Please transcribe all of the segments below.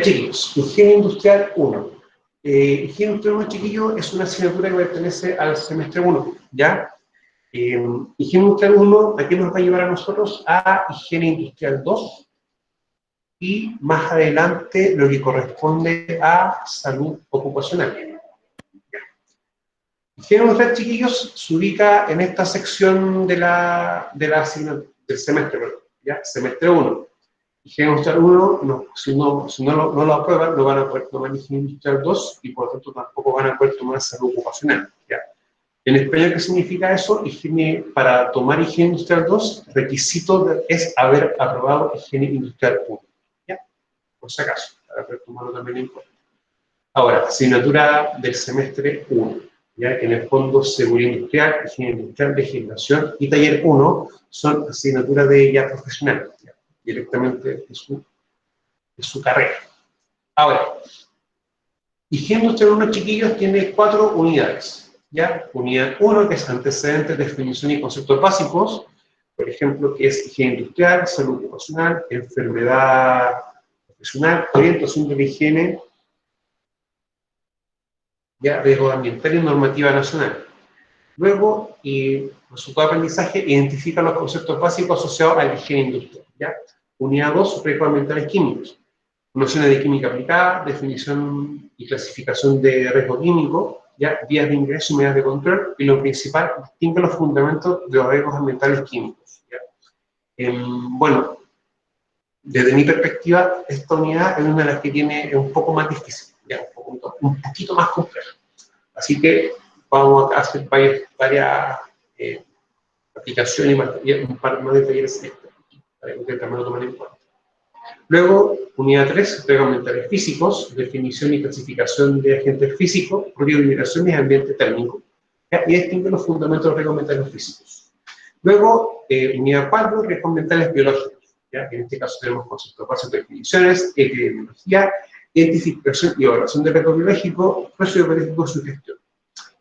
Chiquillos, Higiene Industrial 1. Higiene Industrial 1, chiquillos, es una asignatura que pertenece al semestre 1, ¿ya? Higiene Industrial 1, ¿a qué nos va a llevar a nosotros? A Higiene Industrial 2 y más adelante lo que corresponde a Salud Ocupacional. Higiene Industrial, chiquillos, se ubica en esta sección de la asignatura, del semestre, ¿ya? Semestre 1. Higiene Industrial 1, si no lo aprueban, no van a poder tomar Higiene Industrial 2 y por lo tanto tampoco van a poder tomar Salud Ocupacional, ¿ya? En español, ¿qué significa eso? Para tomar Higiene Industrial 2, requisito es haber aprobado Higiene Industrial 1, ¿ya? Por si acaso, para poder tomarlo también en cuenta. Ahora, asignatura del semestre 1, ¿ya? Que en el fondo Seguridad Industrial, Higiene Industrial, Legislación y Taller 1 son asignaturas de ya profesional, ¿ya? Directamente de su carrera. Ahora, Higiene Industrial 1, chiquillos, tiene 4 unidades, ¿ya? Unidad 1, que es antecedentes, definición y conceptos básicos, por ejemplo, que es higiene industrial, salud ocupacional, enfermedad profesional, orientación de la higiene, ya, riesgo ambiental y normativa nacional. Luego, resultado de aprendizaje, identifica los conceptos básicos asociados a la higiene industrial, ¿ya? Unidad 2, riesgos ambientales químicos. Nociones de química aplicada, definición y clasificación de riesgo químico, ¿ya? Vías de ingreso y medidas de control, y lo principal, distingue los fundamentos de los riesgos ambientales químicos, ¿ya? Bueno, desde mi perspectiva, esta unidad es una de las que es un poco más difícil, ¿ya? Un poquito más compleja. Así que vamos a hacer varias aplicaciones y un par más de talleres para que también lo tomen en cuenta. Luego, unidad 3, riesgos ambientales físicos, definición y clasificación de agentes físicos, ruido, vibración y ambiente térmico, ¿ya? Y distingue los fundamentos de los riesgos ambientales físicos. Luego, unidad 4, riesgos ambientales biológicos, ¿ya? En este caso tenemos conceptos básicos de definiciones, epidemiología, identificación y evaluación de riesgo biológico, proceso biológico y su gestión.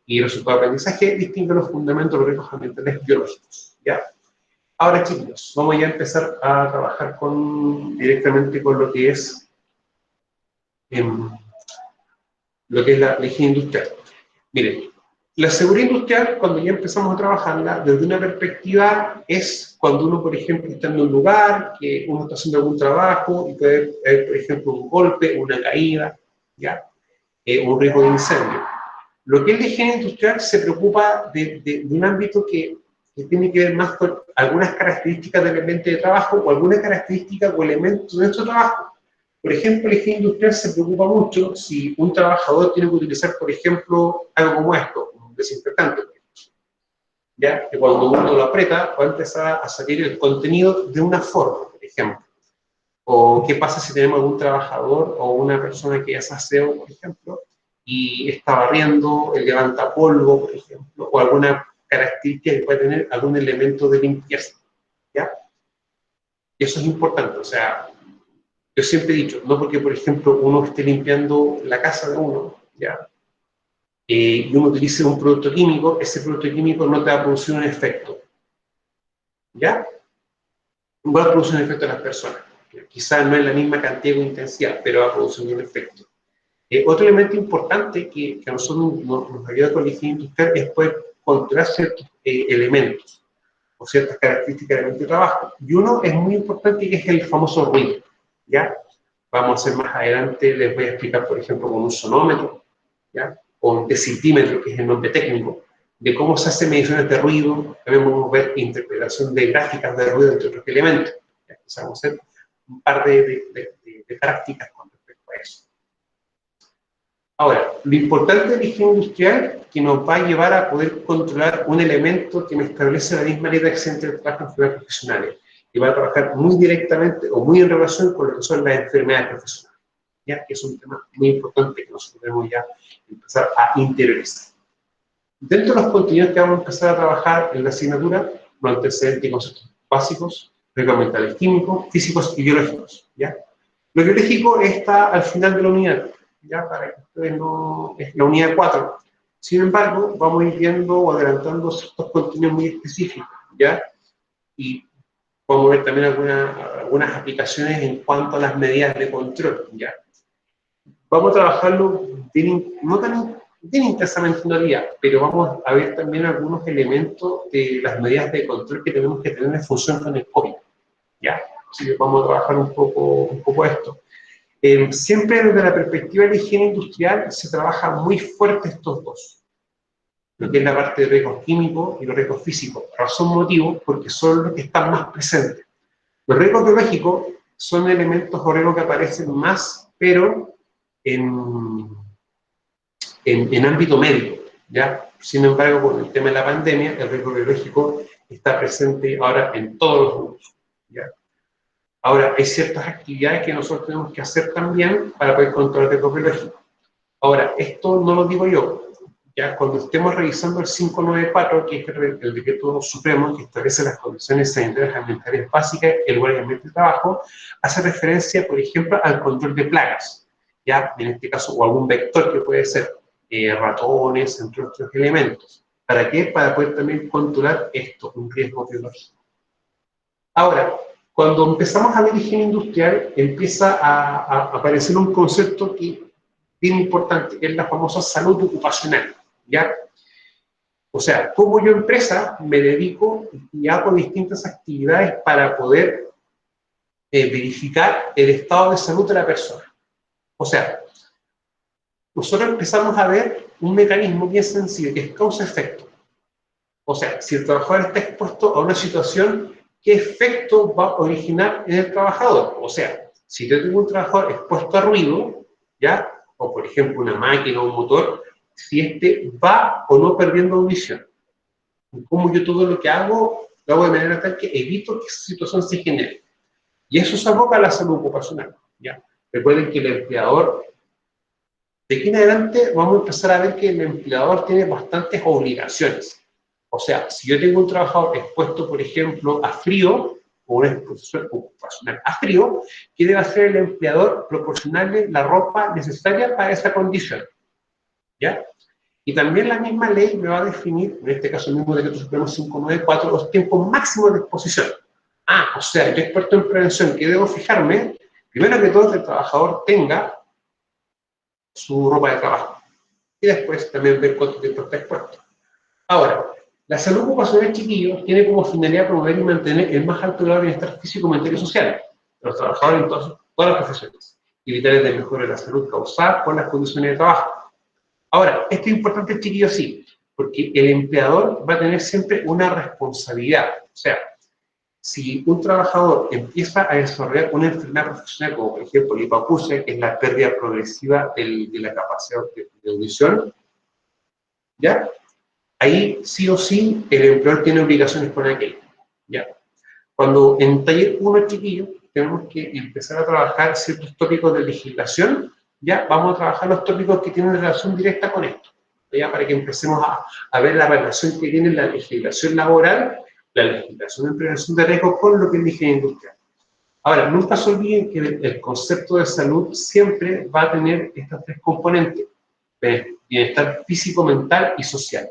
Y el resultado de aprendizaje distingue los fundamentos de los riesgos ambientales biológicos, ¿ya? Ahora, chicos, vamos ya a empezar a trabajar directamente con lo que es la higiene industrial. Miren, la seguridad industrial, cuando ya empezamos a trabajarla, desde una perspectiva, es cuando uno, por ejemplo, está en un lugar, que uno está haciendo algún trabajo y puede haber, por ejemplo, un golpe, una caída, ¿ya? Un riesgo de incendio. Lo que es la higiene industrial se preocupa de un ámbito que tiene que ver más con algunas características del ambiente de trabajo o algunas características o elementos de nuestro trabajo. Por ejemplo, la higiene industrial se preocupa mucho si un trabajador tiene que utilizar, por ejemplo, algo como esto, un desinfectante, ¿ya? Que cuando uno lo aprieta va a empezar a salir el contenido de una forma, por ejemplo. O qué pasa si tenemos algún trabajador o una persona que hace aseo, por ejemplo, y está barriendo, levanta polvo, por ejemplo, o alguna característica que puede tener algún elemento de limpieza, ¿ya? Y eso es importante, o sea, yo siempre he dicho, no porque, por ejemplo, uno esté limpiando la casa de uno, ¿ya? Y uno utilice un producto químico, ese producto químico no te va a producir un efecto, ¿ya? Va a producir un efecto en las personas. Quizás no es la misma cantidad o intensidad, pero va a producir un efecto. Otro elemento importante que a nosotros nos ayuda con la higiene industrial es poder controlar ciertos elementos o ciertas características del ambiente de trabajo. Y uno es muy importante que es el famoso ruido, ¿ya? Vamos a hacer más adelante, les voy a explicar, por ejemplo, con un sonómetro, ¿ya? O un decitímetro, que es el nombre técnico, de cómo se hace mediciones de ruido. También vamos a ver interpretación de gráficas de ruido entre otros elementos. ¿Ya? O sea, vamos a hacer un par de prácticas con respecto a eso. Ahora, lo importante de la higiene industrial que nos va a llevar a poder controlar un elemento que me establece la misma ley de accidentes de trabajo en enfermedades profesionales, y va a trabajar muy directamente o muy en relación con lo que son las enfermedades profesionales, ¿ya? Que es un tema muy importante que nosotros debemos ya empezar a interiorizar. Dentro de los contenidos que vamos a empezar a trabajar en la asignatura, los antecedentes y conceptos básicos, riesgos ambientales químicos, físicos y biológicos, ¿ya? Lo biológico está al final de la unidad, ¿ya? Para que ustedes no... es la unidad 4. Sin embargo, vamos a ir viendo o adelantando ciertos contenidos muy específicos, ¿ya? Y vamos a ver también algunas aplicaciones en cuanto a las medidas de control, ¿ya? Vamos a trabajarlo bien, no tan bien intensamente en realidad, pero vamos a ver también algunos elementos de las medidas de control que tenemos que tener en función con el COVID. ¿Ya? Así que vamos a trabajar un poco esto. Siempre desde la perspectiva de la higiene industrial se trabaja muy fuerte estos dos, lo que es la parte de riesgos químicos y los riesgos físicos. Razón motivo, porque son los que están más presentes. Los riesgos biológicos son elementos o riesgos que aparecen más, pero en ámbito médico, ¿ya? Sin embargo, con el tema de la pandemia, el riesgo biológico está presente ahora en todos los grupos, ¿ya? Ahora, hay ciertas actividades que nosotros tenemos que hacer también para poder controlar el riesgo biológico. Ahora, esto no lo digo yo, ya cuando estemos revisando el 594, que es el decreto supremo que establece las condiciones sanitarias ambientales básicas, el lugar y ambiente de trabajo, hace referencia, por ejemplo, al control de plagas, ya en este caso, o algún vector que puede ser ratones, entre otros elementos. ¿Para qué? Para poder también controlar esto, un riesgo biológico. Ahora, cuando empezamos a ver higiene industrial, empieza a aparecer un concepto que bien importante, que es la famosa salud ocupacional, ¿ya? O sea, como yo empresa me dedico y hago distintas actividades para poder verificar el estado de salud de la persona. O sea, nosotros empezamos a ver un mecanismo bien sencillo, que es causa-efecto. O sea, si el trabajador está expuesto a una situación, ¿qué efecto va a originar en el trabajador? O sea, si yo tengo un trabajador expuesto a ruido, ¿ya? O por ejemplo una máquina o un motor, si este va o no perdiendo audición. Como yo todo lo que hago, lo hago de manera tal que evito que esa situación se genere. Y eso se aboca a la salud ocupacional, ¿ya? Recuerden que el empleador, de aquí en adelante vamos a empezar a ver que el empleador tiene bastantes obligaciones. O sea, si yo tengo un trabajador expuesto, por ejemplo, a frío, o una exposición ocupacional a frío, ¿qué debe hacer el empleador? Proporcionarle la ropa necesaria para esa condición, ¿ya? Y también la misma ley me va a definir, en este caso el mismo decreto supremo 594, los tiempos máximos de exposición. Ah, o sea, yo experto en prevención, ¿qué debo fijarme? Primero que todo, que el trabajador tenga su ropa de trabajo. Y después también ver cuánto tiempo está expuesto. Ahora, la salud ocupacional, chiquillos, tiene como finalidad promover y mantener el más alto grado de bienestar físico, mental y social de los trabajadores en todas las profesiones, y evitar el mejora de la salud causada por las condiciones de trabajo. Ahora, esto es importante, chiquillos, sí, porque el empleador va a tener siempre una responsabilidad. O sea, si un trabajador empieza a desarrollar una enfermedad profesional, como por ejemplo la hipoacusia, que es la pérdida progresiva de la capacidad de audición, ¿ya? Ahí sí o sí el empleador tiene obligaciones con aquello, ¿ya? Cuando en taller 1, chiquillos, tenemos que empezar a trabajar ciertos tópicos de legislación, ya vamos a trabajar los tópicos que tienen relación directa con esto, ya para que empecemos a ver la relación que tiene la legislación laboral, la legislación de prevención de riesgos con lo que es la higiene industrial. Ahora, nunca se olviden que el concepto de salud siempre va a tener estas tres componentes: bienestar físico, mental y social.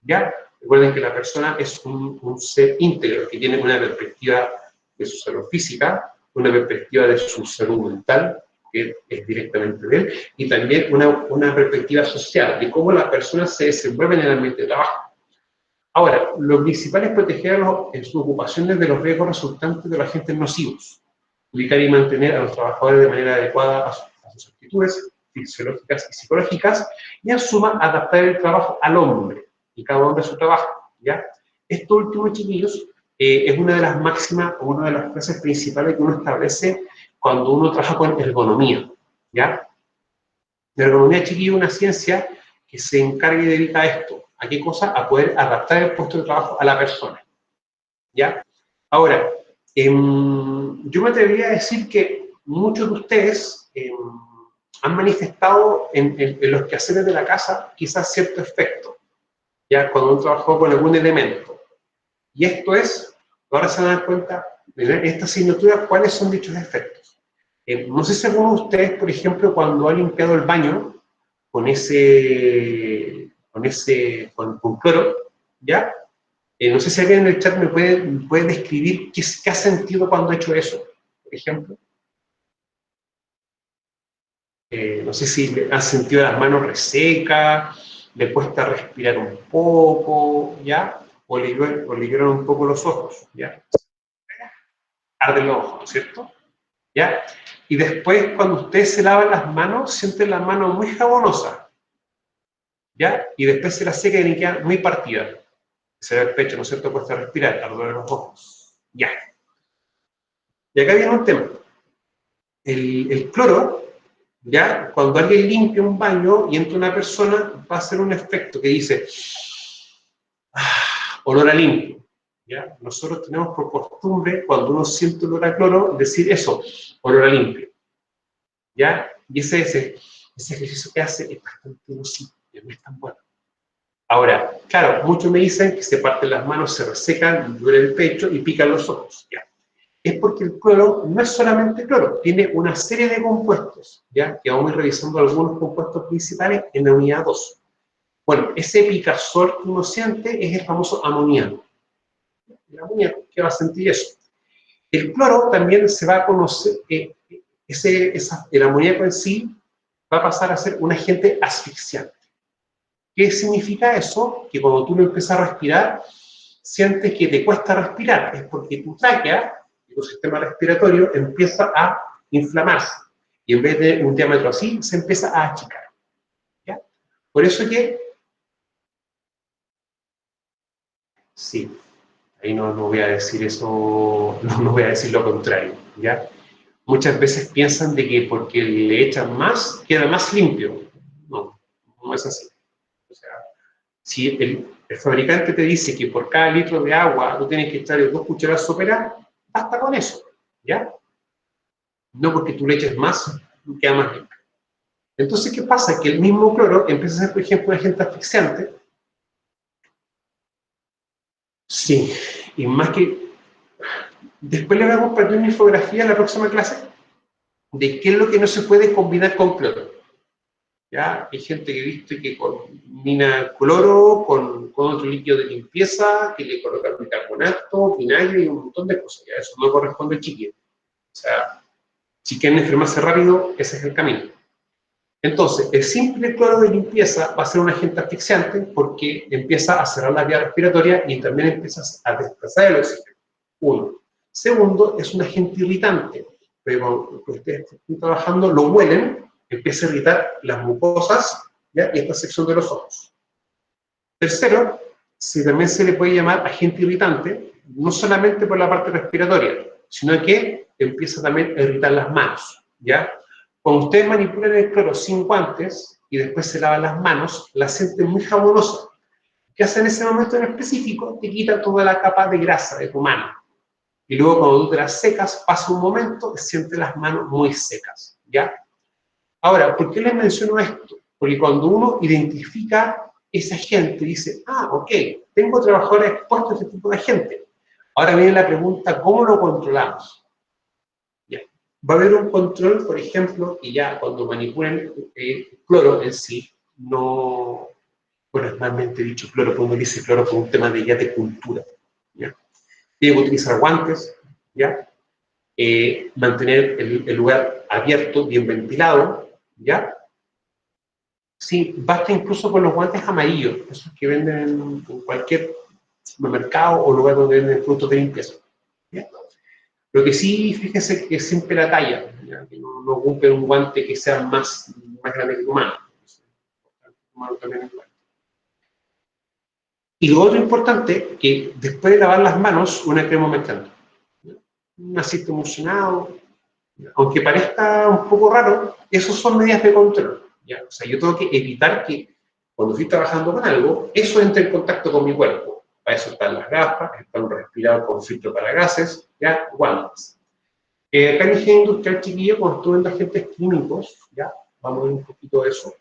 ¿Ya? Recuerden que la persona es un ser íntegro que tiene una perspectiva de su salud física, una perspectiva de su salud mental, que es directamente de él, y también una perspectiva social, de cómo las personas se desenvuelven en el ambiente de trabajo. Ahora, lo principal es protegerlos en sus ocupaciones de los riesgos resultantes de los agentes nocivos, ubicar y mantener a los trabajadores de manera adecuada a sus actitudes fisiológicas y psicológicas, y en suma, adaptar el trabajo al hombre, y cada hombre a su trabajo, ¿ya? Esto último, chiquillos, es una de las máximas, o una de las frases principales que uno establece cuando uno trabaja con ergonomía, ¿ya? La ergonomía, chiquillos, es una ciencia que se encarga y dedica a esto. ¿A qué cosa? A poder adaptar el puesto de trabajo a la persona, ¿ya? Ahora, yo me atrevería a decir que muchos de ustedes han manifestado en los quehaceres de la casa quizás cierto efecto, ya cuando uno trabajó con algún elemento. Y esto es, ahora se van a dar cuenta, en esta asignatura, cuáles son dichos efectos. No sé si alguno de ustedes, por ejemplo, cuando ha limpiado el baño con cloro, ¿ya? No sé si alguien en el chat me puede describir qué ha sentido cuando ha hecho eso, por ejemplo. No sé si han sentido las manos resecas, le cuesta respirar un poco, ¿ya? O le lloran un poco los ojos, ¿ya? Arden los ojos, ¿no es cierto? ¿Ya? Y después, cuando usted se lava las manos, siente las manos muy jabonosas, ¿ya? Y después se las seca y le queda muy partida. Se ve el pecho, ¿no es cierto? Cuesta respirar, arden los ojos. Ya. Y acá viene un tema. El cloro, ¿ya? Cuando alguien limpia un baño y entra una persona, va a hacer un efecto que dice olor a limpio. ¿Ya? Nosotros tenemos por costumbre, cuando uno siente olor a cloro, decir eso, olor a limpio. ¿Ya? Y ese ejercicio que hace es bastante nocivo, no es tan bueno. Ahora, claro, muchos me dicen que se parten las manos, se resecan, duele el pecho y pican los ojos. ¿Ya? Es porque el cloro no es solamente cloro, tiene una serie de compuestos, ¿ya? Que vamos a ir revisando algunos compuestos principales en la unidad 2. Bueno, ese picazor que uno siente es el famoso amoníaco. El amoníaco, ¿qué va a sentir eso? El cloro también se va a conocer, el amoníaco en sí va a pasar a ser un agente asfixiante. ¿Qué significa eso? Que cuando tú lo empiezas a respirar, sientes que te cuesta respirar. Es porque tu tráquea, tu sistema respiratorio, empieza a inflamarse. Y en vez de un diámetro así, se empieza a achicar. ¿Ya? Por eso que, sí, ahí no voy a decir eso, no voy a decir lo contrario. ¿Ya? Muchas veces piensan de que porque le echan más, queda más limpio. No, no es así. O sea, si el fabricante te dice que por cada litro de agua tú tienes que echarle 2 cucharadas soperas, basta con eso, ¿ya? No porque tú le eches más, queda más limpio. Entonces, ¿qué pasa? Que el mismo cloro empieza a ser, por ejemplo, un agente asfixiante. Sí, y más que... Después le vamos a compartir una infografía en la próxima clase de qué es lo que no se puede combinar con cloro. ¿Ya? Hay gente que viste que combina cloro con otro líquido de limpieza, que le coloca bicarbonato, vinagre y un montón de cosas. ¿Ya? Eso no corresponde al chiquillo. O sea, si quieren enfermarse rápido, ese es el camino. Entonces, el simple cloro de limpieza va a ser un agente asfixiante porque empieza a cerrar la vía respiratoria y también empieza a desplazar el oxígeno. Uno. Segundo, es un agente irritante. Pero cuando ustedes están trabajando, lo huelen, empieza a irritar las mucosas, ¿ya? Y esta sección de los ojos. Tercero, también se le puede llamar agente irritante, no solamente por la parte respiratoria, sino que empieza también a irritar las manos, ¿ya? Cuando ustedes manipulan el cloro sin guantes y después se lavan las manos, la sienten muy jabonosa. ¿Qué hace en ese momento en específico? Te quita toda la capa de grasa de tu mano. Y luego cuando tú te las secas, pasa un momento, sientes las manos muy secas, ¿ya? Ahora, ¿por qué les menciono esto? Porque cuando uno identifica esa gente, dice, ah, ok, tengo trabajadores expuestos a este tipo de gente. Ahora viene la pregunta, ¿cómo lo controlamos? Ya. Va a haber un control, por ejemplo, y ya cuando manipulen cloro en sí, no, bueno, es malmente dicho cloro, porque uno dice cloro por un tema de ya de cultura, ¿ya? Tiene que utilizar guantes, ¿ya? Mantener el lugar abierto, bien ventilado, ¿ya? Sí, basta incluso con los guantes amarillos, esos que venden en cualquier supermercado o lugar donde venden productos de limpieza. ¿Ya? Lo que sí, fíjese que siempre la talla, ¿ya? Que no ocupe un guante que sea más grande que tu mano. Y lo otro importante, que después de lavar las manos, una crema humectante. Un aceite emulsionado, aunque parezca un poco raro, esos son medidas de control. ¿Ya? O sea, yo tengo que evitar que cuando estoy trabajando con algo, eso entre en contacto con mi cuerpo. Para eso están las gafas, está un respirador con filtro para gases, ¿ya? Guantes. Acá en higiene industrial, chiquillo, cuando estuve en agentes químicos, ¿ya? Vamos a ver un poquito de eso.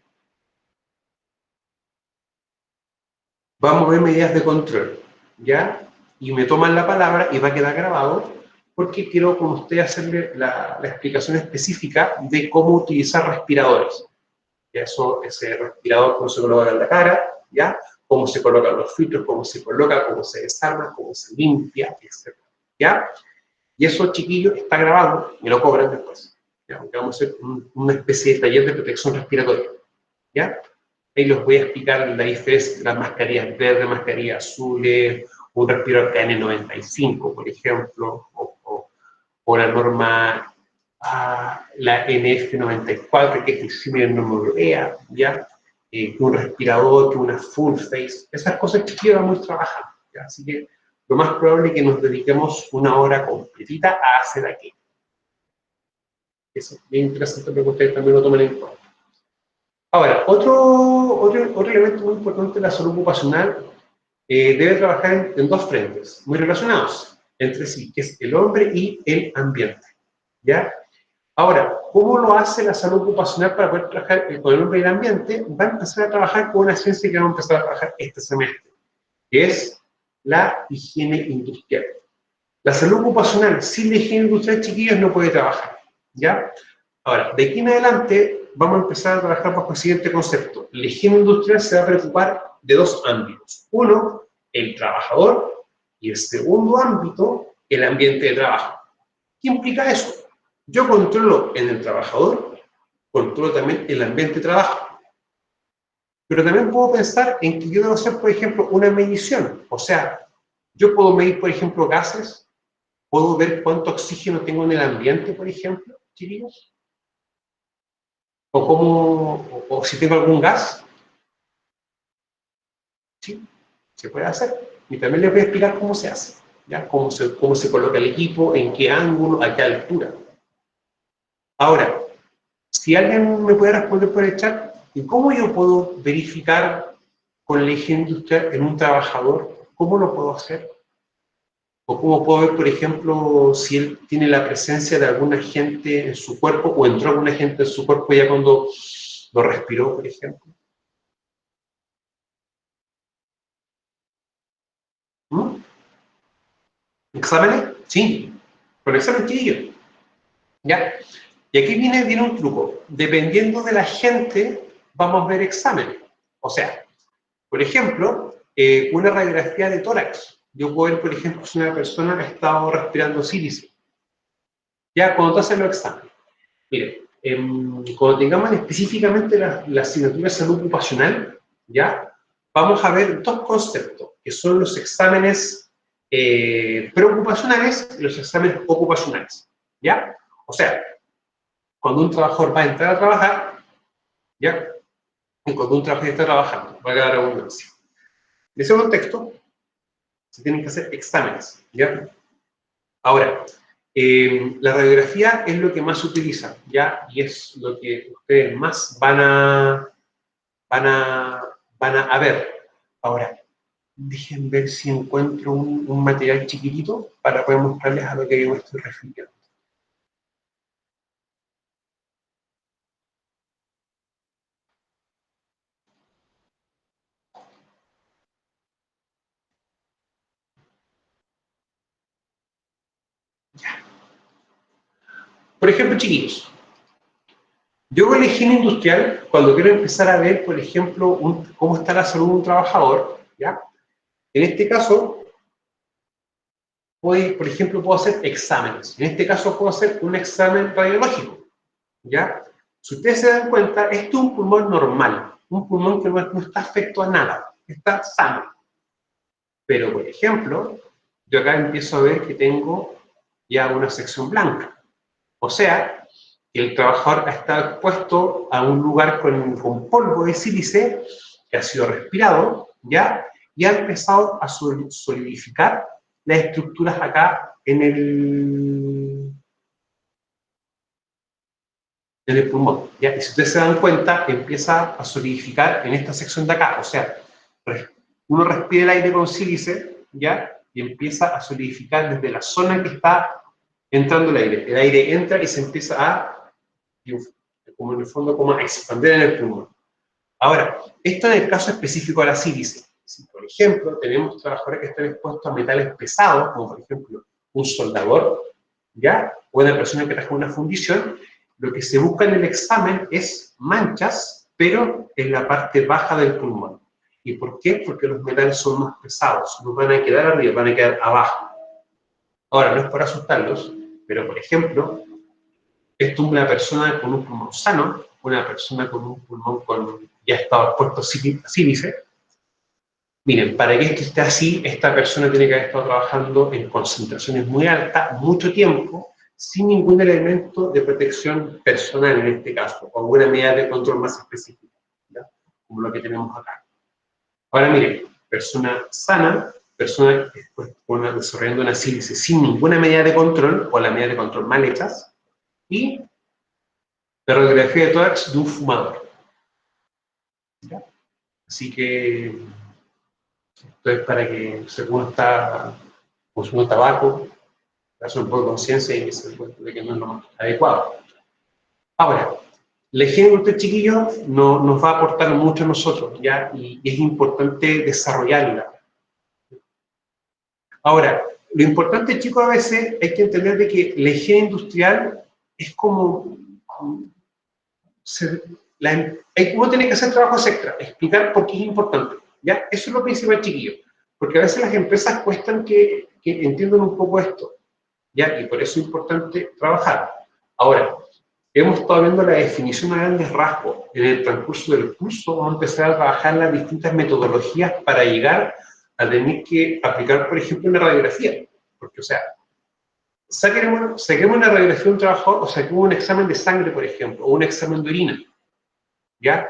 Vamos a ver medidas de control, ¿ya? Y me toman la palabra y va a quedar grabado porque quiero con usted hacerle la explicación específica de cómo utilizar respiradores. Ya eso, ese respirador, cómo se coloca en la cara, ¿ya? Cómo se colocan los filtros, cómo se coloca, cómo se desarma, cómo se limpia, etc. ¿Ya? Y eso, chiquillo, está grabado, me lo cobran después. ¿ya? Aunque vamos a hacer una especie de taller de protección respiratoria, ¿ya? Ahí les voy a explicar la diferencia entre las mascarillas verdes, mascarillas azules, un respirador KN95, por ejemplo, o la norma, la NF94, que es el símil en norma europea, ¿ya? Que un respirador, que una full face, esas cosas que llevamos trabajando, ¿ya? Así que lo más probable es que nos dediquemos una hora completita a hacer aquello. Eso es bien interesante porque ustedes también lo tomen en cuenta. Ahora, otro elemento muy importante de la salud ocupacional debe trabajar en dos frentes, muy relacionados entre sí, que es el hombre y el ambiente, ¿ya? Ahora, ¿cómo lo hace la salud ocupacional para poder trabajar con el hombre y el ambiente? Va a empezar a trabajar con una ciencia que vamos a empezar a trabajar este semestre, que es la higiene industrial. La salud ocupacional sin la higiene industrial, chiquillos, no puede trabajar, ¿ya? Ahora, de aquí en adelante vamos a empezar a trabajar bajo el siguiente concepto. La higiene industrial se va a preocupar de dos ámbitos. Uno, el trabajador, y el segundo ámbito, el ambiente de trabajo. ¿Qué implica eso? Yo controlo en el trabajador, controlo también el ambiente de trabajo. Pero también puedo pensar en que yo debo hacer, por ejemplo, una medición. O sea, yo puedo medir, por ejemplo, gases, puedo ver cuánto oxígeno tengo en el ambiente, por ejemplo, chiquillos, o si tengo algún gas. Sí, se puede hacer. Y también les voy a explicar cómo se hace, ¿ya? Cómo se coloca el equipo, en qué ángulo, a qué altura. Ahora, si alguien me puede responder por el chat, ¿y cómo yo puedo verificar con la higiene industrial en un trabajador? ¿Cómo lo puedo hacer? ¿O cómo puedo ver, por ejemplo, si él tiene la presencia de algún agente en su cuerpo o entró algún agente en su cuerpo ya cuando lo respiró, por ejemplo? ¿Mm? ¿Exámenes? Sí, con examen chiquillo. ¿Ya? Y aquí viene un truco. Dependiendo de la gente, vamos a ver exámenes. O sea, por ejemplo, una radiografía de tórax. Yo puedo ver, por ejemplo, si una persona ha estado respirando sílice. Ya, cuando te hacen los exámenes. Mire, cuando tengamos específicamente la asignatura de salud ocupacional, ya, vamos a ver dos conceptos, que son los exámenes preocupacionales y los exámenes ocupacionales. ¿Ya? O sea, cuando un trabajador va a entrar a trabajar, ¿ya? Y cuando un trabajador está trabajando, va a quedar redundancia. En ese contexto, se tienen que hacer exámenes, ¿ya? Ahora, la radiografía es lo que más se utiliza, ¿ya? Y es lo que ustedes más van a, van a ver. Ahora, dejen ver si encuentro un material chiquitito para poder mostrarles a lo que yo me estoy refiriendo. Por ejemplo, chiquillos, yo con la higiene industrial, cuando quiero empezar a ver, por ejemplo, cómo está la salud de un trabajador, ¿ya? En este caso, por ejemplo, puedo hacer exámenes. En este caso, puedo hacer un examen radiológico, ¿ya? Si ustedes se dan cuenta, esto es un pulmón normal, un pulmón que no está afecto a nada, está sano. Pero, por ejemplo, yo acá empiezo a ver que tengo ya una sección blanca. O sea, que el trabajador ha estado expuesto a un lugar con polvo de sílice que ha sido respirado, ¿ya? Y ha empezado a solidificar las estructuras acá en el pulmón, ¿ya? Y si ustedes se dan cuenta, empieza a solidificar en esta sección de acá, o sea, uno respira el aire con sílice, ¿ya? Y empieza a solidificar desde la zona que está entrando el aire entra y se empieza a, como en el fondo, como a expandir en el pulmón. Ahora, esto en el caso específico de la sílice. Si, por ejemplo, tenemos trabajadores que están expuestos a metales pesados, como por ejemplo un soldador, ¿ya? O una persona que trabaja una fundición, lo que se busca en el examen es manchas, pero en la parte baja del pulmón. ¿Y por qué? Porque los metales son más pesados, no van a quedar arriba, van a quedar abajo. Ahora, no es para asustarlos, pero por ejemplo, Esto es una persona con un pulmón sano, una persona con un pulmón ya estado expuesto a sílice. Miren, para que esto esté así, esta persona tiene que haber estado trabajando en concentraciones muy altas, mucho tiempo, sin ningún elemento de protección personal en este caso, o alguna medida de control más específica, ¿ya? Como lo que tenemos acá. Ahora miren, persona sana, persona desarrollando una sílice sin ninguna medida de control, o las medidas de control mal hechas, y la radiografía de tórax de un fumador, ¿ya? Así que esto es para que uno está consumiendo tabaco, hacer un poco de conciencia y que se dé cuenta de que no es lo más adecuado. Ahora, la higiene de usted, chiquillo, nos va a aportar mucho a nosotros, ¿ya? Y es importante desarrollarla. Ahora, lo importante, chicos, a veces hay que entender de que la higiene industrial es como... uno tiene que hacer trabajos extra, explicar por qué es importante, ¿ya? Eso es lo principal, chiquillo. Porque a veces las empresas cuestan que entiendan un poco esto, ¿ya? Y por eso es importante trabajar. Ahora, hemos estado viendo la definición a grandes rasgos. En el transcurso del curso vamos a empezar a trabajar las distintas metodologías para llegar a tener que aplicar, por ejemplo, una radiografía. Porque, o sea, saquemos una radiografía de un trabajador o saquemos un examen de sangre, por ejemplo, o un examen de orina, ¿ya?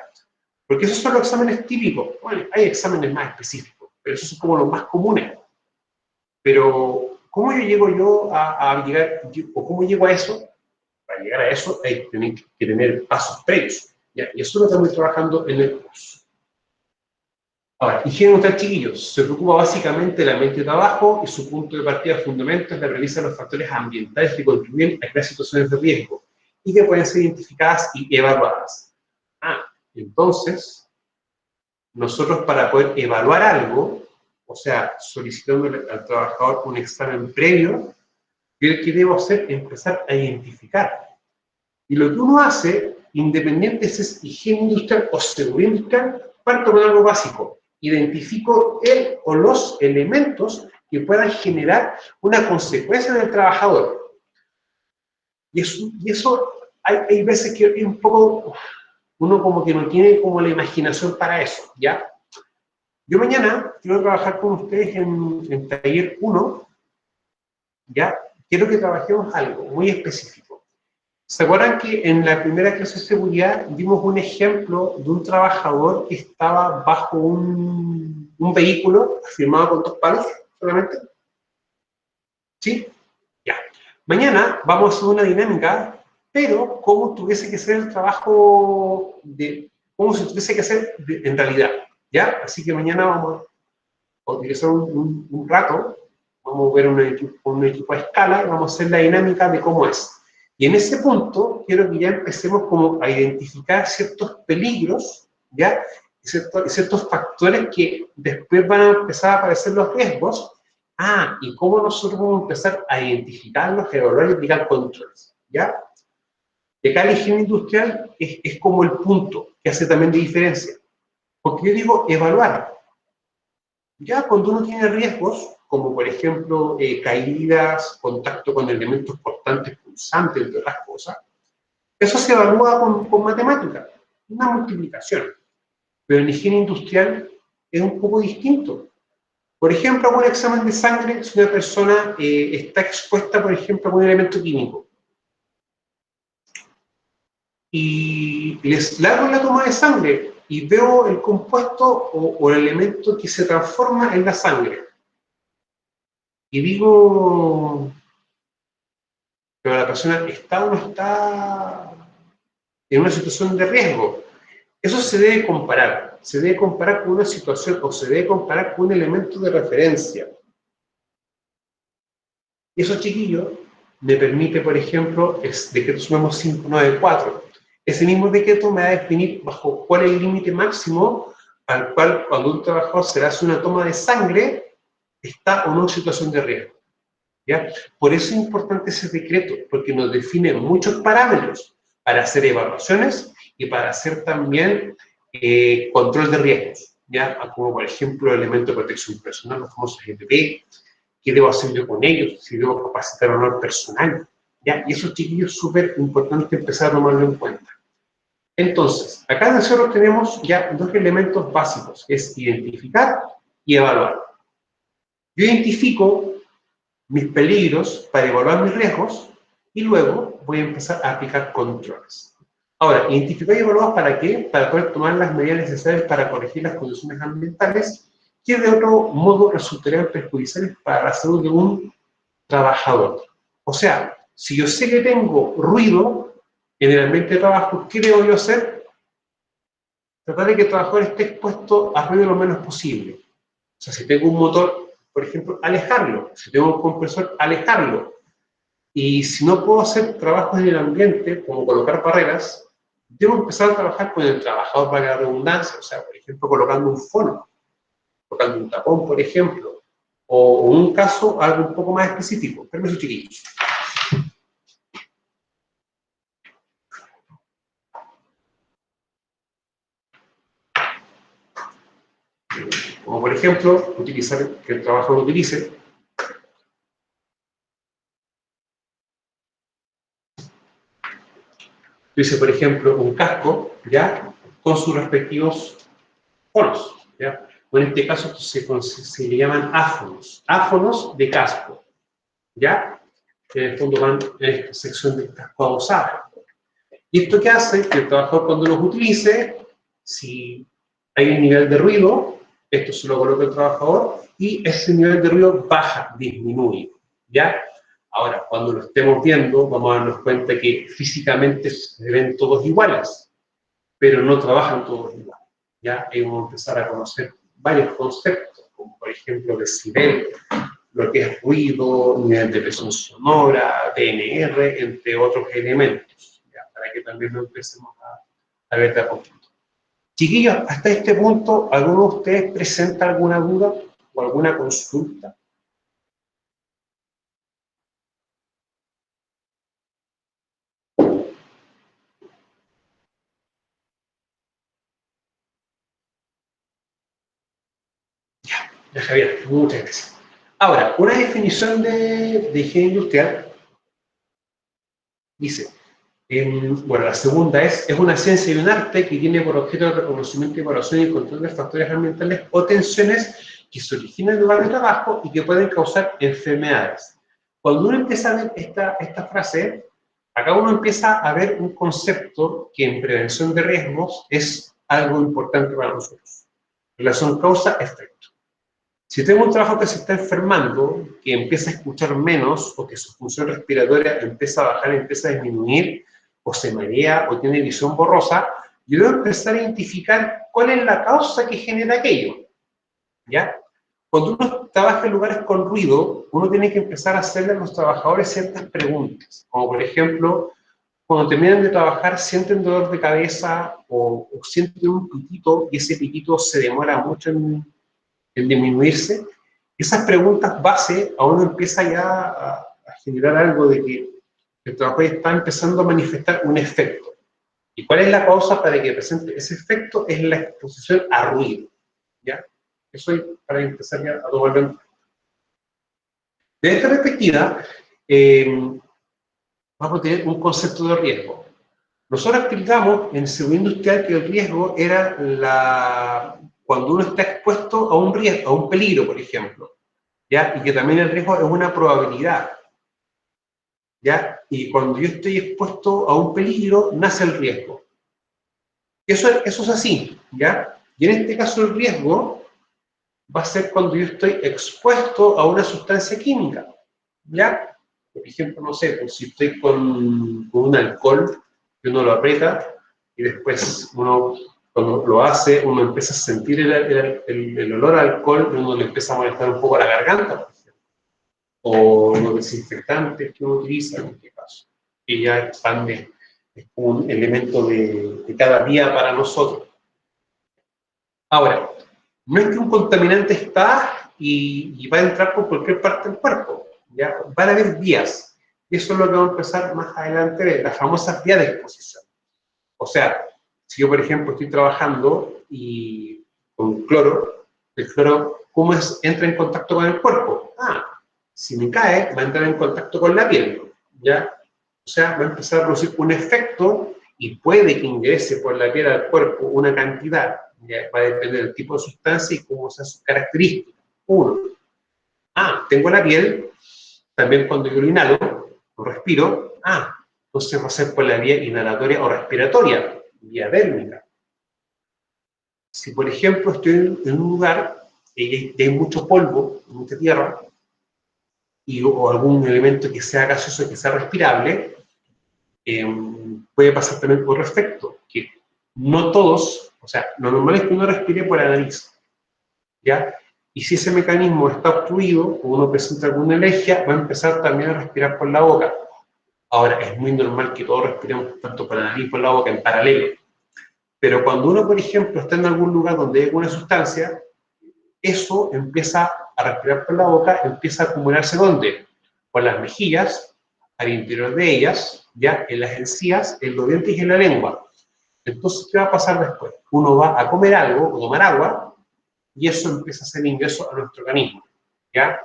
Porque esos son los exámenes típicos. Bueno, hay exámenes más específicos, pero esos son como los más comunes. Pero, ¿cómo llego a llegar, o cómo llego a eso? Para llegar a eso hay que tener pasos previos, ¿ya? Y eso lo estamos trabajando en el curso. Ahora, higiene dental, chiquillos, se preocupa básicamente de la mente de trabajo y su punto de partida fundamental es la premisa de los factores ambientales que contribuyen a crear situaciones de riesgo y que pueden ser identificadas y evaluadas. Entonces, nosotros para poder evaluar algo, o sea, solicitando al trabajador un examen previo, ¿qué debo hacer? Empezar a identificar. Y lo que uno hace, independiente si es higiene industrial o seguridad industrial, parto con algo básico. Identifico el o los elementos que puedan generar una consecuencia en el trabajador. Y eso hay veces que es un poco, uno como que no tiene como la imaginación para eso, ¿ya? Yo mañana quiero trabajar con ustedes en taller 1, ¿ya? Quiero que trabajemos algo muy específico. ¿Se acuerdan que en la primera clase de seguridad dimos un ejemplo de un trabajador que estaba bajo un vehículo firmado con 2 palos solamente? ¿Sí? Ya. Mañana vamos a hacer una dinámica, pero cómo tuviese que ser el trabajo cómo se tuviese que hacer en realidad, ¿ya? Así que mañana vamos a utilizar un rato, vamos a ver un equipo a escala y vamos a hacer la dinámica de cómo es. Y en ese punto quiero que ya empecemos como a identificar ciertos peligros, ¿ya? Ciertos factores que después van a empezar a aparecer los riesgos. Y cómo nosotros vamos a empezar a identificarlos, evaluar y aplicar controles, ¿ya? De acá la higiene industrial es como el punto que hace también de diferencia. Porque yo digo evaluar. Ya cuando uno tiene riesgos, como por ejemplo caídas, contacto con elementos cortantes, punzantes, entre otras cosas, eso se evalúa con matemática, una multiplicación. Pero en higiene industrial es un poco distinto. Por ejemplo, hago un examen de sangre si una persona está expuesta, por ejemplo, a un elemento químico. Y les hago la toma de sangre y veo el compuesto o el elemento que se transforma en la sangre. Y digo, pero la persona está o no está en una situación de riesgo. Eso se debe comparar con una situación o se debe comparar con un elemento de referencia. Y eso, chiquillo, me permite, por ejemplo, el decreto sumemos 594. Ese mismo decreto me va a definir bajo cuál es el límite máximo al cual cuando un trabajador se le hace una toma de sangre, está o no en situación de riesgo. ¿Ya? Por eso es importante ese decreto, porque nos define muchos parámetros para hacer evaluaciones y para hacer también control de riesgos, ¿ya? Como por ejemplo el elemento de protección personal, los famosos EPP, qué debo hacer yo con ellos, si debo capacitar o no al personal, ¿ya? Y eso, chiquillos, es súper importante empezar a tomarlo en cuenta. Entonces, acá nosotros tenemos ya dos elementos básicos, es identificar y evaluar. Yo identifico mis peligros para evaluar mis riesgos y luego voy a empezar a aplicar controles. Ahora, identificar y evaluar ¿para qué? Para poder tomar las medidas necesarias para corregir las condiciones ambientales que de otro modo resultarían perjudiciales para la salud de un trabajador. O sea, si yo sé que tengo ruido en el ambiente de trabajo, ¿qué debo yo hacer? Tratar de que el trabajador esté expuesto a ruido lo menos posible. O sea, si tengo un motor, por ejemplo, alejarlo. Si tengo un compresor, alejarlo. Y si no puedo hacer trabajos en el ambiente, como colocar barreras, debo empezar a trabajar con el trabajador para la redundancia. O sea, por ejemplo, colocando un fono, colocando un tapón, por ejemplo. O en un caso, algo un poco más específico. Permiso, chiquillos. Como por ejemplo, utilizar, que el trabajador utilice por ejemplo, un casco, ¿ya? Con sus respectivos fonos, ¿ya? O en este caso se le llaman áfonos, áfonos de casco, ¿ya? Que en el fondo van en esta sección del casco adosado. ¿Y esto qué hace? Que el trabajador cuando los utilice, si hay un nivel de ruido, esto se lo coloca el trabajador y ese nivel de ruido baja, disminuye, ¿ya? Ahora, cuando lo estemos viendo, vamos a darnos cuenta que físicamente se ven todos iguales, pero no trabajan todos igual, ¿ya? Ahí vamos a empezar a conocer varios conceptos, como por ejemplo decibel, lo que es ruido, nivel de presión sonora, DNR, entre otros elementos, ¿ya? Para que también lo empecemos a ver de a poquito. Chiquillos, hasta este punto, ¿alguno de ustedes presenta alguna duda o alguna consulta? Ya, Javier, muchas gracias. Ahora, una definición de higiene industrial dice, bueno, la segunda es una ciencia y un arte que tiene por objeto el reconocimiento, evaluación y control de factores ambientales o tensiones que se originan en el lugar de trabajo y que pueden causar enfermedades. Cuando uno empieza a ver esta frase, acá uno empieza a ver un concepto que en prevención de riesgos es algo importante para nosotros. Relación causa-efecto. Si tengo un trabajo que se está enfermando, que empieza a escuchar menos, o que su función respiratoria empieza a bajar, empieza a disminuir, o se marea, o tiene visión borrosa, yo debo empezar a identificar cuál es la causa que genera aquello, ¿ya? Cuando uno trabaja en lugares con ruido, uno tiene que empezar a hacerle a los trabajadores ciertas preguntas, como por ejemplo, cuando terminan de trabajar, sienten dolor de cabeza, o sienten un pitito, y ese pitito se demora mucho en disminuirse. Esas preguntas base a uno empieza ya a generar algo de que el trabajo está empezando a manifestar un efecto. ¿Y cuál es la causa para que presente ese efecto? Es la exposición a ruido, ¿ya? Eso es para empezar ya a tomarlo en cuenta. Desde esta perspectiva, vamos a tener un concepto de riesgo. Nosotros explicamos en seguridad industrial que el riesgo era cuando uno está expuesto a un riesgo, a un peligro, por ejemplo, ¿ya? Y que también el riesgo es una probabilidad, ¿ya? Y cuando yo estoy expuesto a un peligro, nace el riesgo. Eso es así, ¿ya? Y en este caso el riesgo va a ser cuando yo estoy expuesto a una sustancia química, ¿ya? Por ejemplo, no sé, pues si estoy con un alcohol, que uno lo aprieta y después uno, cuando lo hace, uno empieza a sentir el olor al alcohol y uno le empieza a molestar un poco la garganta, por ejemplo. O los desinfectantes que uno utiliza en este caso, que ya expande, es un elemento de cada día para nosotros. Ahora, no es que un contaminante está y va a entrar por cualquier parte del cuerpo, ¿ya? Van a haber vías. Y eso es lo que vamos a empezar más adelante, las famosas vías de exposición. O sea, si yo, por ejemplo, estoy trabajando y con cloro, el cloro, ¿cómo entra en contacto con el cuerpo? Si me cae, va a entrar en contacto con la piel, ¿ya? O sea, va a empezar a producir un efecto y puede que ingrese por la piel al cuerpo una cantidad, ya va a depender del tipo de sustancia y cómo sean sus características. Uno, tengo la piel, también cuando yo lo inhalo o respiro, entonces va a ser por la vía inhalatoria o respiratoria, vía dérmica. Si, por ejemplo, estoy en un lugar y hay mucho polvo, mucha tierra, o algún elemento que sea gaseoso, que sea respirable, puede pasar también por efecto, que no todos, o sea, lo normal es que uno respire por la nariz, ¿ya? Y si ese mecanismo está obstruido, o uno presenta alguna alergia, va a empezar también a respirar por la boca. Ahora, es muy normal que todos respiremos tanto por la nariz y por la boca en paralelo. Pero cuando uno, por ejemplo, está en algún lugar donde hay alguna sustancia, eso empieza a respirar por la boca, empieza a acumularse ¿dónde? Por las mejillas, al interior de ellas, ya en las encías, en los dientes y en la lengua. Entonces, ¿qué va a pasar después? Uno va a comer algo o tomar agua y eso empieza a hacer ingreso a nuestro organismo, ¿ya?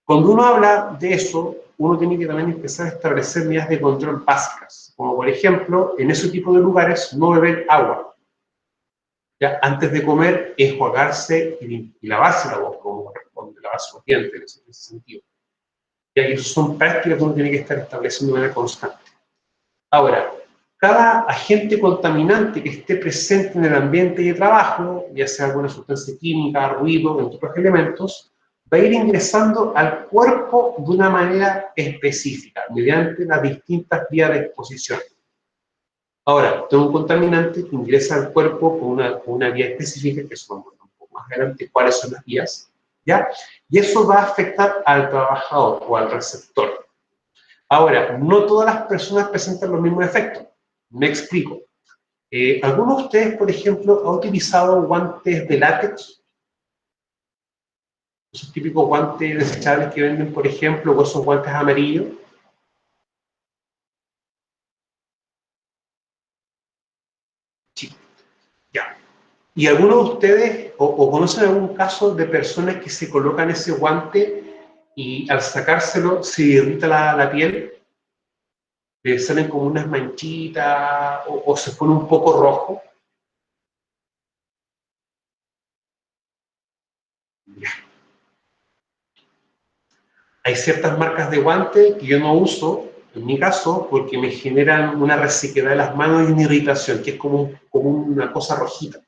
Cuando uno habla de eso, uno tiene que también empezar a establecer medidas de control básicas, como por ejemplo, en ese tipo de lugares, no beber agua. Ya, antes de comer, enjuagarse y lavarse la boca, como corresponde, lavarse los dientes en ese sentido. Ya, y eso son prácticas que uno tiene que estar estableciendo de manera constante. Ahora, cada agente contaminante que esté presente en el ambiente de trabajo, ya sea alguna sustancia química, ruido, entre otros elementos, va a ir ingresando al cuerpo de una manera específica, mediante las distintas vías de exposición. Ahora, tengo un contaminante que ingresa al cuerpo con una vía específica, que son un poco más adelante cuáles son las vías, ¿ya? Y eso va a afectar al trabajador o al receptor. Ahora, no todas las personas presentan los mismos efectos. Me explico. ¿Alguno de ustedes, por ejemplo, ha utilizado guantes de látex? Esos típicos guantes desechables que venden, por ejemplo, o esos guantes amarillos. Sí, ya. ¿Y alguno de ustedes, o conocen algún caso de personas que se colocan ese guante y al sacárselo se irrita la piel? Le salen como unas manchitas o se pone un poco rojo. Ya. Hay ciertas marcas de guante que yo no uso, en mi caso, porque me generan una resequedad de las manos y una irritación, que es como una cosa rojita,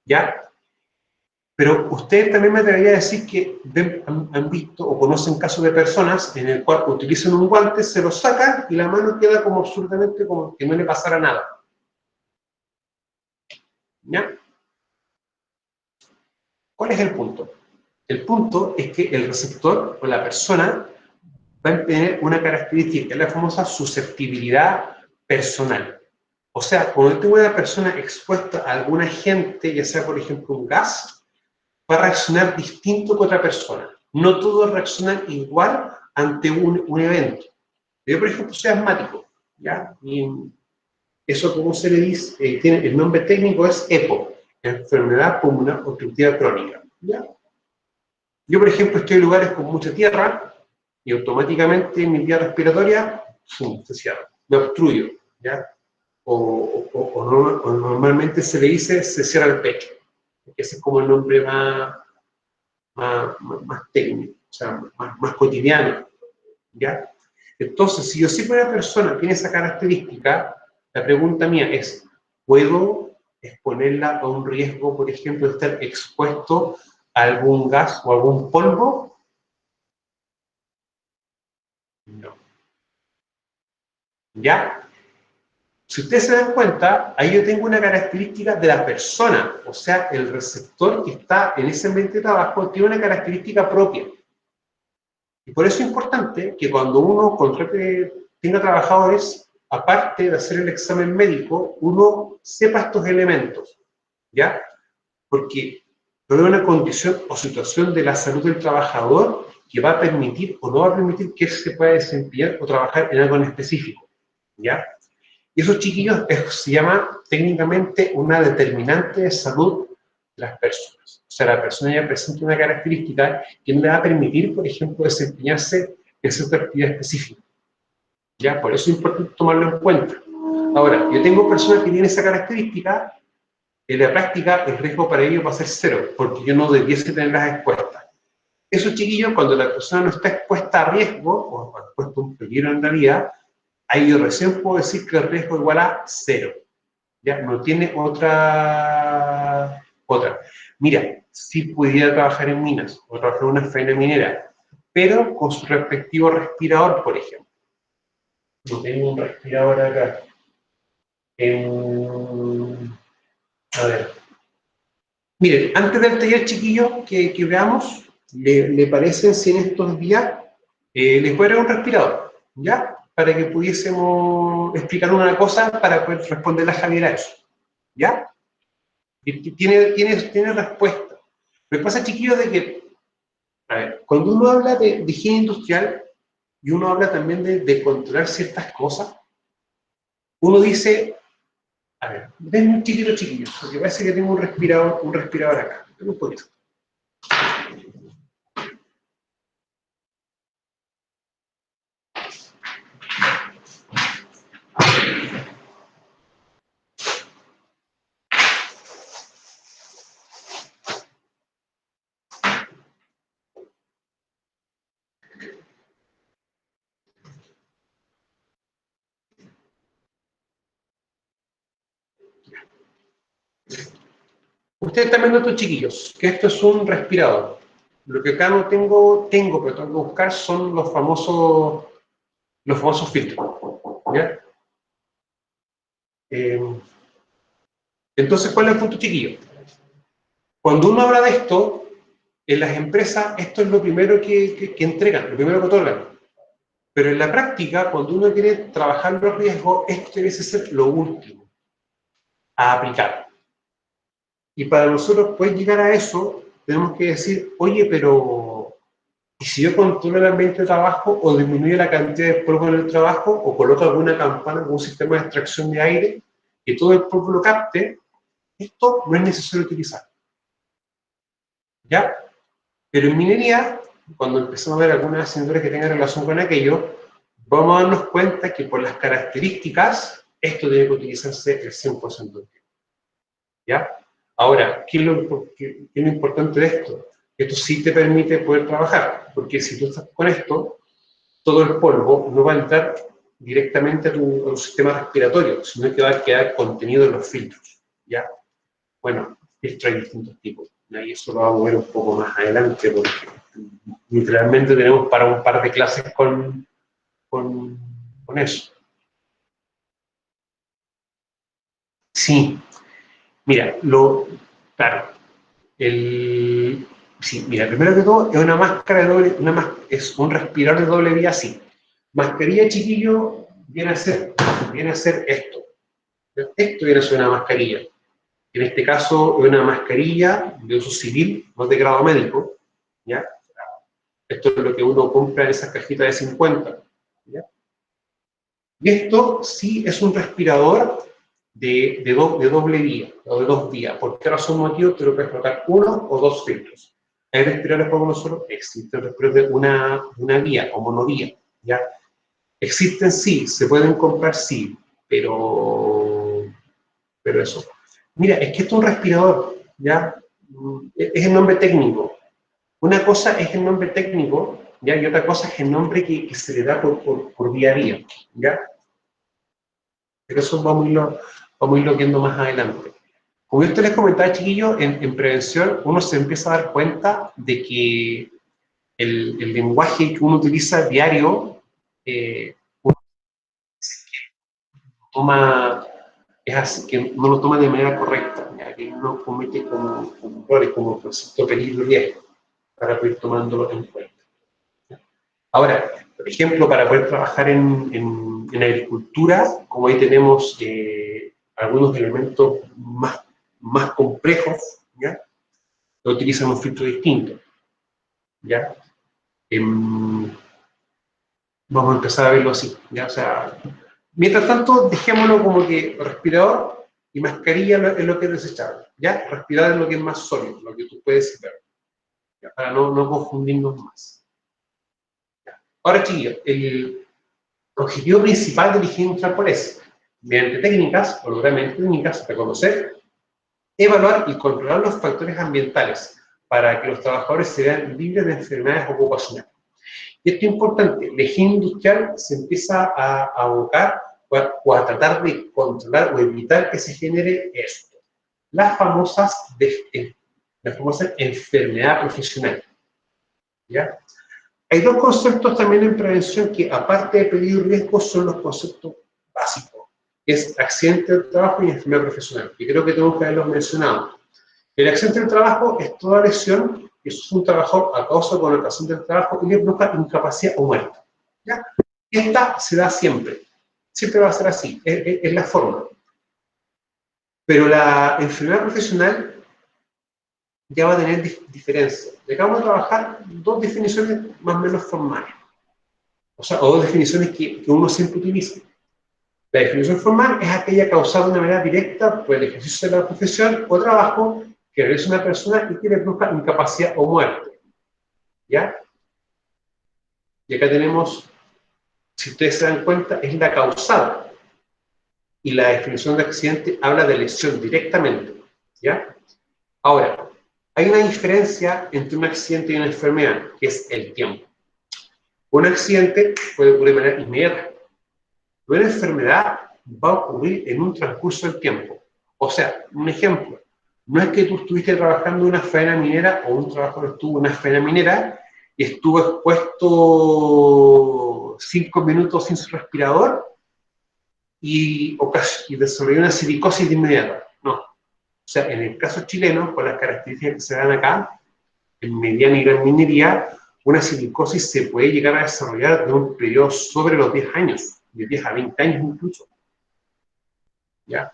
¿ya? Pero ustedes también me atrevería a decir que han visto o conocen casos de personas en el cual utilizan un guante, se lo sacan y la mano queda como absolutamente como que no le pasara nada, ¿ya? ¿Cuál es el punto? El punto es que el receptor o la persona va a tener una característica, que es la famosa susceptibilidad personal. O sea, cuando tengo una persona expuesta a algún agente, ya sea por ejemplo un gas, va a reaccionar distinto que otra persona. No todos reaccionan igual ante un evento. Yo, por ejemplo, soy asmático, ¿ya? Y eso, como se le dice, tiene, el nombre técnico es EPO, enfermedad pulmonar obstructiva crónica, ¿ya? Yo, por ejemplo, estoy en lugares con mucha tierra y automáticamente mi vía respiratoria se cierra, me obstruyo, ¿ya? O normalmente se le dice se cierra el pecho, que ese es como el nombre más técnico, o sea, más cotidiano, ¿ya? Entonces, si yo sé que una persona tiene esa característica, la pregunta mía es, ¿puedo exponerla a un riesgo, por ejemplo, de estar expuesto a algún gas o algún polvo? No. ¿Ya? Si ustedes se dan cuenta, ahí yo tengo una característica de la persona, o sea, el receptor que está en ese ambiente de trabajo tiene una característica propia. Y por eso es importante que cuando uno tenga trabajadores, aparte de hacer el examen médico, uno sepa estos elementos, ¿ya? Porque no hay una condición o situación de la salud del trabajador que va a permitir o no va a permitir que se pueda desempeñar o trabajar en algo en específico, ¿ya? Y esos chiquillos se llama técnicamente una determinante de salud de las personas. O sea, la persona ya presenta una característica que no le va a permitir, por ejemplo, desempeñarse en cierta actividad específica. ¿Ya? Por eso es importante tomarlo en cuenta. Ahora, yo tengo personas que tienen esa característica, en la práctica el riesgo para ellos va a ser cero, porque yo no debiese tenerlas expuestas. Esos chiquillos, cuando la persona no está expuesta a riesgo, o expuesta a un peligro en realidad, ahí yo recién puedo decir que el riesgo igual a cero. ¿Ya? No tiene otra. Mira, si pudiera trabajar en minas, o trabajar en una faena minera, pero con su respectivo respirador, por ejemplo. No tengo un respirador acá. A ver. Miren, antes del taller chiquillo que veamos, ¿le parecen si en estos días les voy a dar un respirador? ¿Ya? Para que pudiésemos explicar una cosa para poder responderle a Javier a eso. ¿Ya? Tiene respuesta. Lo que pasa, chiquillos, de que, a ver, cuando uno habla de higiene industrial y uno habla también de controlar ciertas cosas, uno dice, a ver, denme un chiquito, chiquillos, porque parece que tengo un respirador acá. Tengo un poquito. Ustedes están viendo estos chiquillos, que esto es un respirador. Lo que acá no tengo, pero tengo que buscar, son los famosos filtros. ¿Ya? Eh, entonces, ¿cuál es el punto, chiquillo? Cuando uno habla de esto, en las empresas, esto es lo primero que entregan, lo primero que otorgan. Pero en la práctica, cuando uno quiere trabajar los riesgos, esto debe ser lo último a aplicar. Y para nosotros poder llegar a eso, tenemos que decir, oye, pero ¿y si yo controlo el ambiente de trabajo o disminuyo la cantidad de polvo en el trabajo o coloco alguna campana con un sistema de extracción de aire que todo el polvo lo capte? Esto no es necesario utilizar. ¿Ya? Pero en minería, cuando empezamos a ver algunas asignaturas que tengan relación con aquello, vamos a darnos cuenta que por las características, esto debe utilizarse el 100% del tiempo. ¿Ya? Ahora, ¿qué es lo importante de esto? Esto sí te permite poder trabajar, porque si tú estás con esto, todo el polvo no va a entrar directamente a tu sistema respiratorio, sino que va a quedar contenido en los filtros. ¿Ya? Bueno, filtros hay distintos tipos. Y eso lo vamos a ver un poco más adelante, porque literalmente tenemos para un par de clases con eso. Sí, mira, claro, sí, mira, primero que todo, es una máscara de doble, es un respirador de doble vía, sí. Mascarilla, chiquillo, viene a ser esto. Esto viene a ser una mascarilla. En este caso, es una mascarilla de uso civil, no de grado médico, ¿ya? Esto es lo que uno compra en esas cajitas de 50, ¿ya? Y esto sí es un respirador de doble vía, o de dos vías. ¿Por qué razón motivo? Te lo puedes colocar uno o dos filtros. Hay respiradores como nosotros, existen respiradores de una vía, o monovía, ¿ya? Existen sí, se pueden comprar sí, pero eso. Mira, es que esto es un respirador, ¿ya? Es el nombre técnico. Una cosa es el nombre técnico, ¿ya? Y otra cosa es el nombre que se le da por día a día, ¿ya? Pero eso vamos a irlo viendo más adelante. Como yo te les comentaba, chiquillos, en prevención uno se empieza a dar cuenta de que el lenguaje que uno utiliza diario, uno toma, es así, que no lo toma de manera correcta, ya que uno comete como errores, como concepto de peligro y riesgo, para poder tomándolo en cuenta. Ahora, por ejemplo, para poder trabajar en agricultura, como ahí tenemos algunos elementos más complejos, ¿ya? Lo utilizan un filtro distinto, ¿ya? Vamos a empezar a verlo así, ¿ya? O sea, mientras tanto, dejémoslo como que respirador y mascarilla es lo que es desechable, ¿ya? Respirador es lo que es más sólido, lo que tú puedes ver, ¿ya? Para no confundirnos más. ¿Ya? Ahora, chiquillos, objetivo principal de la higiene industrial, ¿cuál es? Mediante técnicas, o logramente técnicas, reconocer, evaluar y controlar los factores ambientales para que los trabajadores se vean libres de enfermedades ocupacionales. Y esto es importante, la higiene industrial se empieza a abocar o a tratar de controlar o evitar que se genere esto, la famosa enfermedad profesional. ¿Ya? Hay dos conceptos también en prevención que, aparte de peligro y riesgo, son los conceptos básicos, que es accidente del trabajo y enfermedad profesional, y creo que tengo que haberlos mencionado. El accidente del trabajo es toda lesión que sufre un trabajador a causa de connotación del trabajo y le provoca incapacidad o muerte. ¿Ya? Esta se da siempre va a ser así, es la forma. Pero la enfermedad profesional ya va a tener diferencias. Y acá vamos a trabajar dos definiciones más o menos formales. O sea, o dos definiciones que uno siempre utiliza. La definición formal es aquella causada de una manera directa por el ejercicio de la profesión o trabajo que realiza una persona y que le produzca incapacidad o muerte. ¿Ya? Y acá tenemos, si ustedes se dan cuenta, es la causada. Y la definición de accidente habla de lesión directamente. ¿Ya? Ahora, hay una diferencia entre un accidente y una enfermedad, que es el tiempo. Un accidente puede ocurrir de manera inmediata. Una enfermedad va a ocurrir en un transcurso del tiempo. O sea, un ejemplo, no es que tú estuviste trabajando en una faena minera o un trabajador estuvo en una faena minera y estuvo expuesto 5 minutos sin su respirador y desarrolló una silicosis de inmediato. No. O sea, en el caso chileno, con las características que se dan acá, en mediana y gran minería, una silicosis se puede llegar a desarrollar de un periodo sobre los 10 años, de 10 a 20 años incluso. ¿Ya?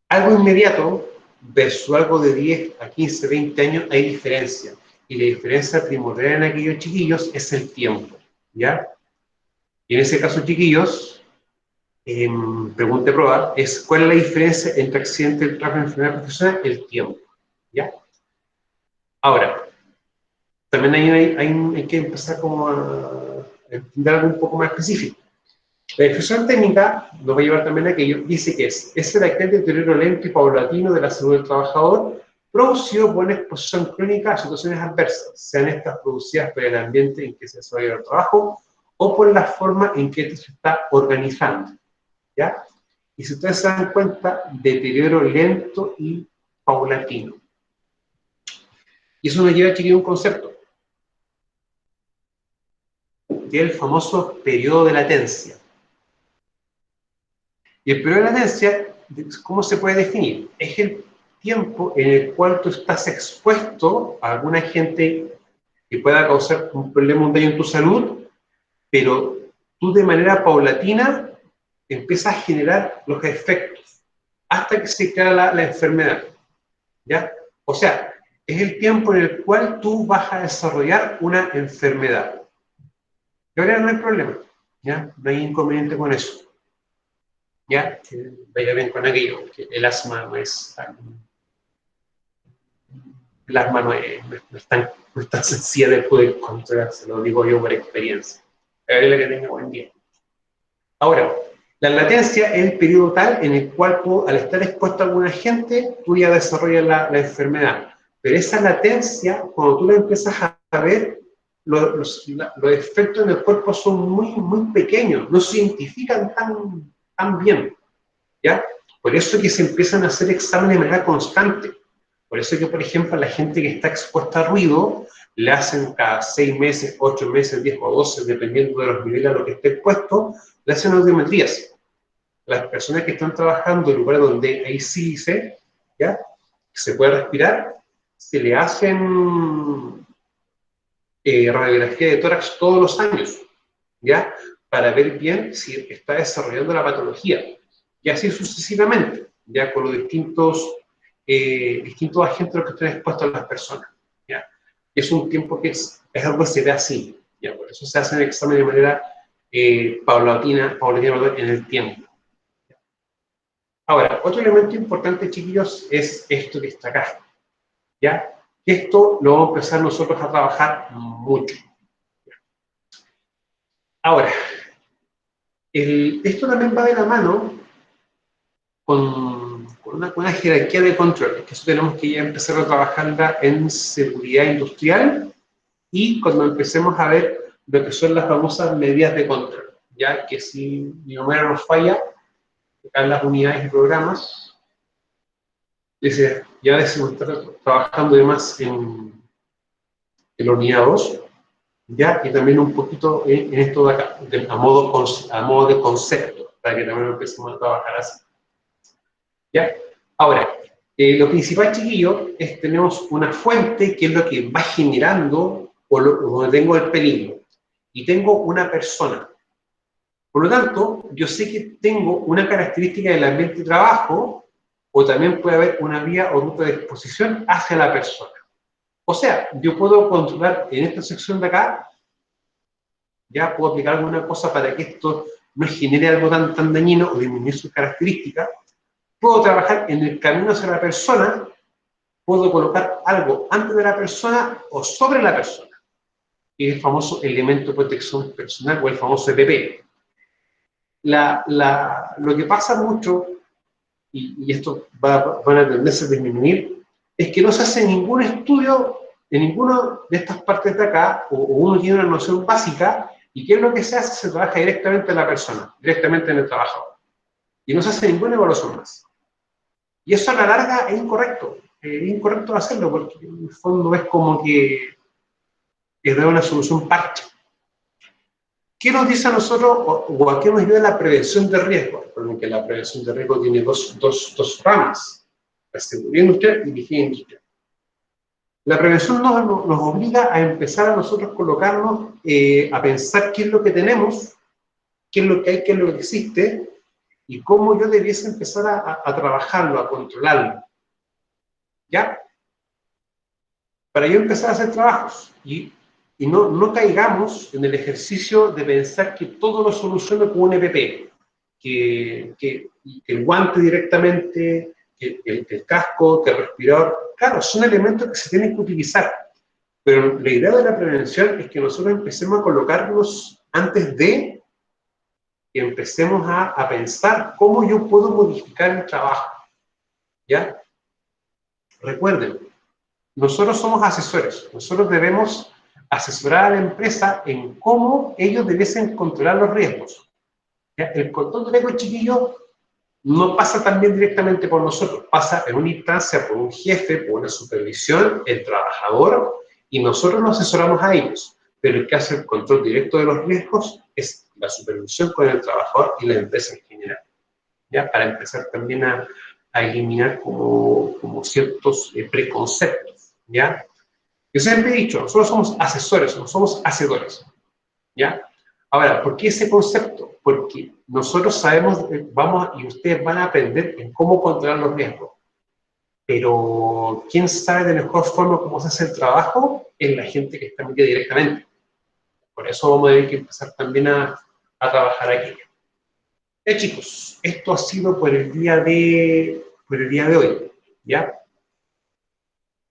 Algo inmediato versus algo de 10 a 15, 20 años hay diferencia. Y la diferencia primordial en aquellos chiquillos es el tiempo. ¿Ya? Y en ese caso, chiquillos, pregunta probar, es ¿cuál es la diferencia entre accidente del trabajo y enfermedad profesional? El tiempo. ¿Ya? Ahora, también hay que empezar como a entender algo un poco más específico. La definición técnica, nos va a llevar también a aquello, dice que es el aquel deterioro lento y paulatino de la salud del trabajador producido por una exposición crónica a situaciones adversas, sean estas producidas por el ambiente en que se desarrolla el trabajo o por la forma en que se está organizando. ¿Ya? Y si ustedes se dan cuenta, deterioro lento y paulatino. Y eso nos lleva, chiquillos, a un concepto, que es el famoso periodo de latencia. Y el periodo de latencia, ¿cómo se puede definir? Es el tiempo en el cual tú estás expuesto a algún agente que pueda causar un problema, un daño en tu salud, pero tú de manera paulatina empiezas a generar los efectos hasta que se crea la enfermedad. ¿Ya? O sea, es el tiempo en el cual tú vas a desarrollar una enfermedad. Y ahora no hay problema, ¿ya? No hay inconveniente con eso. ¿Ya? Que vaya bien con aquello, que el asma no es tan... El asma no es tan sencilla de poder controlarse, lo digo yo por experiencia. La que tenga buen día. Ahora, la latencia es el periodo tal en el cual tú, al estar expuesto a algún agente, tú ya desarrollas la enfermedad. Pero esa latencia, cuando tú la empiezas a ver, los efectos en el cuerpo son muy pequeños, no se identifican tan bien. ¿Ya? Por eso es que se empiezan a hacer exámenes de manera constante. Por eso es que, por ejemplo, a la gente que está expuesta a ruido, le hacen cada 6 meses, 8 meses, 10 o 12, dependiendo de los niveles a los que esté expuesto, le hacen audiometrías. Las personas que están trabajando en lugares donde hay sílice, ¿ya? Se puede respirar, se le hacen radiografía de tórax todos los años, ¿ya? Para ver bien si está desarrollando la patología. Y así sucesivamente, ya con los distintos agentes a los que están expuestos a las personas. ¿Ya? Es un tiempo que es algo que se ve así. ¿Ya? Por eso se hace el examen de manera paulatina en el tiempo. Ahora, otro elemento importante, chiquillos, es esto que está acá. ¿Ya? Esto lo vamos a empezar nosotros a trabajar mucho. Ahora, esto también va de la mano con una jerarquía de control, que eso tenemos que ya empezar a trabajarla en seguridad industrial y cuando empecemos a ver lo que son las famosas medidas de control, ya que si mi memoria no falla, acá en las unidades y programas, dice, ya decimos estar trabajando además en la unidad 2, ya, y también un poquito en esto de acá, a modo de concepto, para que también empecemos a trabajar así. ¿Ya? Ahora, lo principal, chiquillo, es tenemos una fuente que es lo que va generando o donde tengo el peligro. Y tengo una persona. Por lo tanto, yo sé que tengo una característica del ambiente de trabajo o también puede haber una vía o ruta de exposición hacia la persona. O sea, yo puedo controlar en esta sección de acá, ya puedo aplicar alguna cosa para que esto no genere algo tan dañino o disminuir sus características. Puedo trabajar en el camino hacia la persona, puedo colocar algo antes de la persona o sobre la persona, que es el famoso elemento de protección personal o el famoso EPP. Lo que pasa mucho, y esto van a tenderse a disminuir, es que no se hace ningún estudio en ninguna de estas partes de acá, o uno tiene una noción básica, y qué es lo que se hace, se trabaja directamente en la persona, directamente en el trabajador. Y no se hace ninguna evaluación más. Y eso a la larga es incorrecto hacerlo, porque en el fondo es como que es dar una solución parche. ¿Qué nos dice a nosotros o a qué nos ayuda la prevención de riesgo? Porque la prevención de riesgo tiene dos ramas, la seguridad industrial y la higiene industrial. La prevención nos obliga a empezar a nosotros colocarnos, a pensar qué es lo que tenemos, qué es lo que hay, qué es lo que existe, y cómo yo debiese empezar a trabajarlo, a controlarlo. ¿Ya? Para yo empezar a hacer trabajos y no caigamos en el ejercicio de pensar que todo lo soluciono con un EPP, que el guante directamente, que el casco, que el respirador, claro, son elementos que se tienen que utilizar, pero la idea de la prevención es que nosotros empecemos a colocarnos antes de que empecemos a pensar cómo yo puedo modificar el trabajo, ¿ya? Recuerden, nosotros somos asesores, nosotros debemos asesorar a la empresa en cómo ellos debiesen controlar los riesgos. ¿Ya? El control de riesgos, chiquillos, no pasa también directamente por nosotros, pasa en una instancia por un jefe, por una supervisión, el trabajador, y nosotros nos asesoramos a ellos. Pero el que hace el control directo de los riesgos es la supervisión con el trabajador y la empresa en general. ¿Ya? Para empezar también a eliminar como ciertos preconceptos. ¿Ya? Yo siempre he dicho, nosotros somos asesores, no somos hacedores, ¿ya? Ahora, ¿por qué ese concepto? Porque nosotros sabemos, y ustedes van a aprender en cómo controlar los riesgos, pero ¿quién sabe de mejor forma cómo se hace el trabajo? Es la gente que está metida directamente. Por eso vamos a tener que empezar también a trabajar aquí. Chicos, esto ha sido por el día de hoy, ¿ya?